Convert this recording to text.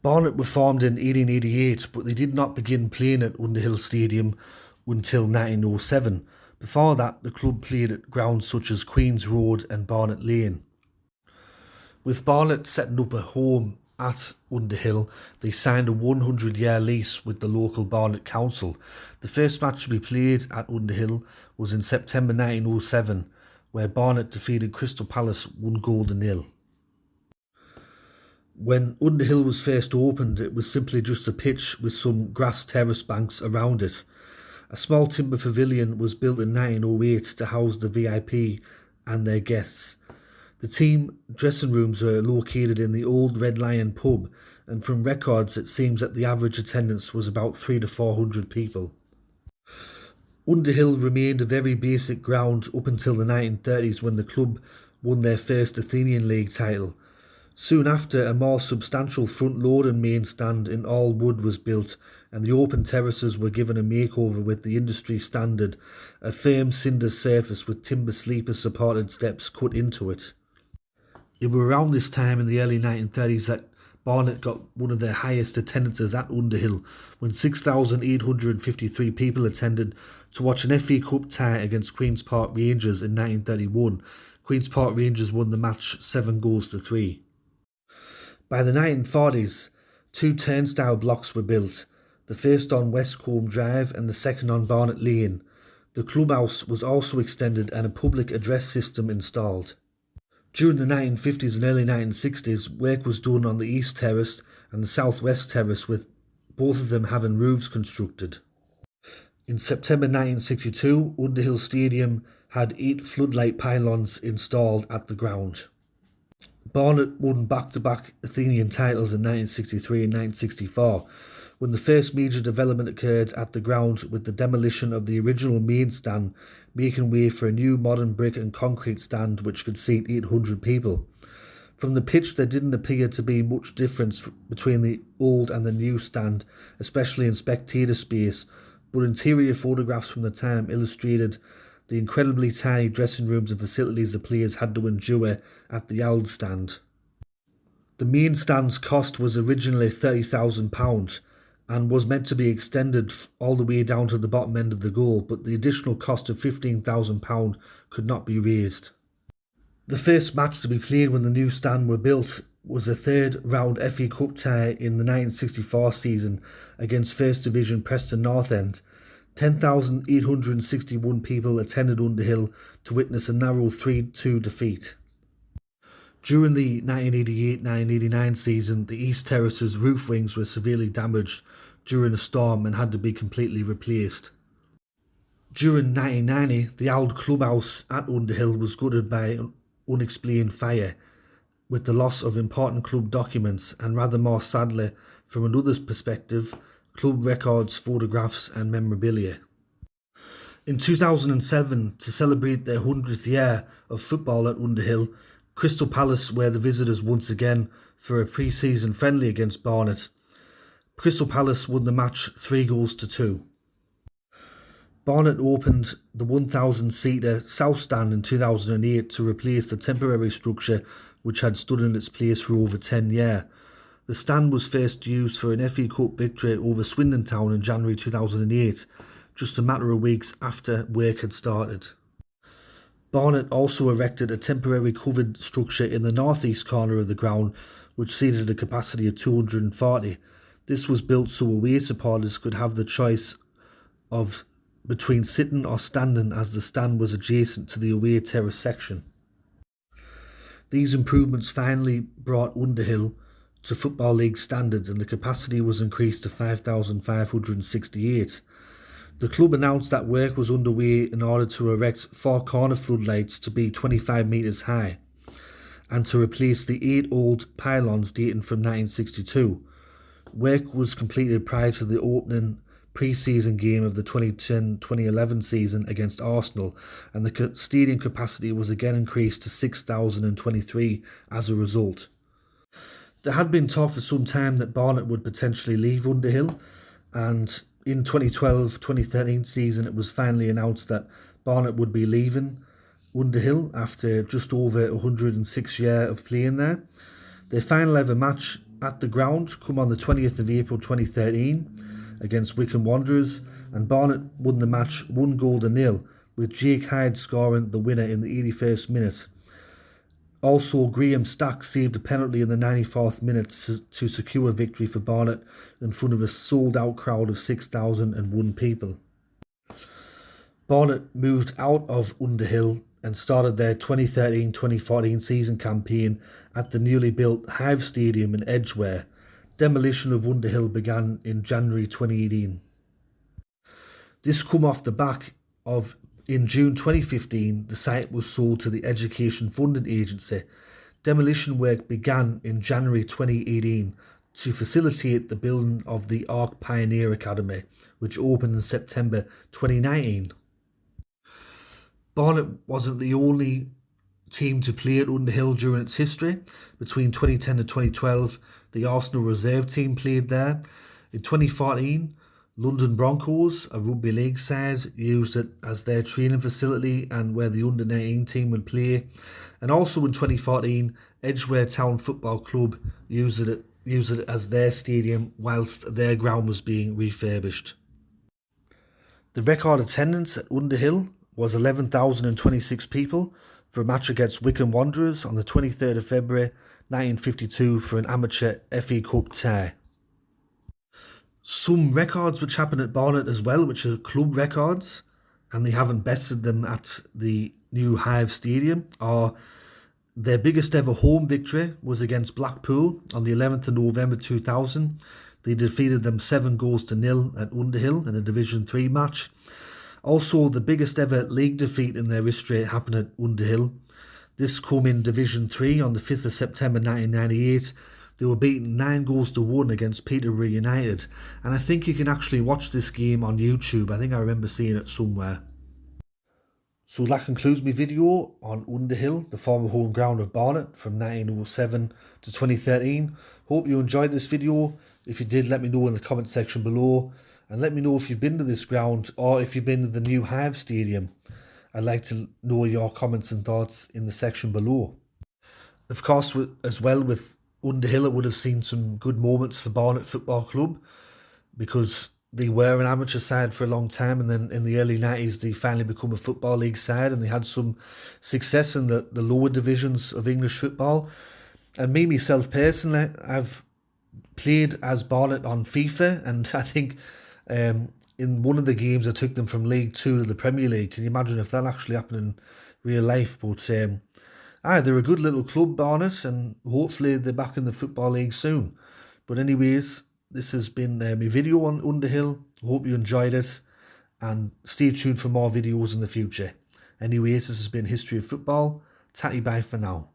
Barnet were formed in 1888, but they did not begin playing at Underhill Stadium until 1907. Before that, the club played at grounds such as Queen's Road and Barnet Lane. With Barnet setting up a home at Underhill, they signed a 100-year lease with the local Barnet Council. The first match to be played at Underhill was in September 1907, where Barnet defeated Crystal Palace 1-0. When Underhill was first opened, it was simply just a pitch with some grass terrace banks around it. A small timber pavilion was built in 1908 to house the VIP and their guests. The team dressing rooms are located in the old Red Lion pub, and from records it seems that the average attendance was about 300 to 400 people. Underhill remained a very basic ground up until the 1930s, when the club won their first Athenian League title. Soon after, a more substantial front-loading main stand in all wood was built, and the open terraces were given a makeover with the industry standard, a firm cinder surface with timber sleeper-supported steps cut into it. It was around this time in the early 1930s that Barnet got one of their highest attendances at Underhill, when 6,853 people attended to watch an FA Cup tie against Queen's Park Rangers in 1931. Queen's Park Rangers won the match 7-3. By the 1940s, 2 turnstile blocks were built, the first on Westcombe Drive and the second on Barnet Lane. The clubhouse was also extended and a public address system installed. During the 1950s and early 1960s, work was done on the East Terrace and the South West Terrace, with both of them having roofs constructed. In September 1962, Underhill Stadium had 8 floodlight pylons installed at the ground. Barnet won back-to-back Athenian titles in 1963 and 1964, when the first major development occurred at the ground, with the demolition of the original main stand, making way for a new modern brick and concrete stand which could seat 800 people. From the pitch, there didn't appear to be much difference between the old and the new stand, especially in spectator space, but interior photographs from the time illustrated the incredibly tiny dressing rooms and facilities the players had to endure at the old stand. The main stand's cost was originally £30,000 and was meant to be extended all the way down to the bottom end of the goal, but the additional cost of £15,000 could not be raised. The first match to be played when the new stand were built was a third round FA Cup tie in the 1964 season against First Division Preston North End. 10,861 people attended Underhill to witness a narrow 3-2 defeat. During the 1988-1989 season, the East Terrace's roof wings were severely damaged during a storm and had to be completely replaced. During 1990, the old clubhouse at Underhill was gutted by an unexplained fire, with the loss of important club documents and, rather more sadly from another perspective, club records, photographs and memorabilia. In 2007, to celebrate their 100th year of football at Underhill, Crystal Palace were the visitors once again for a pre-season friendly against Barnet. Crystal Palace won the match 3-2. Barnet opened the 1,000-seater South Stand in 2008 to replace the temporary structure which had stood in its place for over 10 years. The stand was first used for an FA Cup victory over Swindon Town in January 2008, just a matter of weeks after work had started. Barnet also erected a temporary covered structure in the northeast corner of the ground, which seated a capacity of 240. This was built so away supporters could have the choice of between sitting or standing, as the stand was adjacent to the away terrace section. These improvements finally brought Underhill to Football League standards, and the capacity was increased to 5,568. The club announced that work was underway in order to erect 4 corner floodlights to be 25 metres high and to replace the 8 old pylons dating from 1962. Work was completed prior to the opening pre-season game of the 2010-2011 season against Arsenal, and the stadium capacity was again increased to 6,023 as a result. There had been talk for some time that Barnet would potentially leave Underhill, and in 2012-2013 season it was finally announced that Barnet would be leaving Underhill after just over 106 years of playing there. Their final ever match at the ground come on the 20th of April 2013 against Wycombe Wanderers, and Barnet won the match 1-0, with Jake Hyde scoring the winner in the 81st minute. Also, Graham Stack saved a penalty in the 94th minute to secure a victory for Barnet in front of a sold-out crowd of 6,001 people. Barnet moved out of Underhill and started their 2013-2014 season campaign at the newly built Hive Stadium in Edgware. Demolition of Underhill began in January 2018. This come off the back of, in June 2015, the site was sold to the Education Funding Agency. Demolition work began in January 2018 to facilitate the building of the Arc Pioneer Academy, which opened in September 2019. Barnet wasn't the only team to play at Underhill during its history. Between 2010 and 2012, the Arsenal reserve team played there. In 2014, London Broncos, a rugby league side, used it as their training facility and where the under-19 team would play. And also in 2014, Edgware Town Football Club used it as their stadium whilst their ground was being refurbished. The record attendance at Underhill was 11,026 people for a match against Wycombe Wanderers on the 23rd of February 1952 for an amateur FA Cup tie. Some records which happen at Barnet as well, which are club records, and they haven't bested them at the new Hive Stadium, are their biggest ever home victory was against Blackpool on the 11th of November 2000. They defeated them 7-0 at Underhill in a Division 3 match. Also, the biggest ever league defeat in their history happened at Underhill. This come in Division 3 on the 5th of September 1998. They were beaten 9-1 against Peterborough United. And I think you can actually watch this game on YouTube. I think I remember seeing it somewhere. So that concludes my video on Underhill, the former home ground of Barnet from 1907 to 2013. Hope you enjoyed this video. If you did, let me know in the comment section below. And let me know if you've been to this ground or if you've been to the new Hive Stadium. I'd like to know your comments and thoughts in the section below. Of course, as well with Underhill, it would have seen some good moments for Barnet Football Club because they were an amateur side for a long time, and then in the early 90s they finally become a football league side, and they had some success in the lower divisions of English football. And me myself personally, I've played as Barnet on FIFA, and I think in one of the games I took them from League 2 to the Premier League. Can you imagine if that actually happened in real life? But they're a good little club, Barnet, and hopefully they're back in the Football League soon. But anyways, this has been my video on Underhill. Hope you enjoyed it, and stay tuned for more videos in the future. Anyways, this has been History of Football. Tatty bye for now.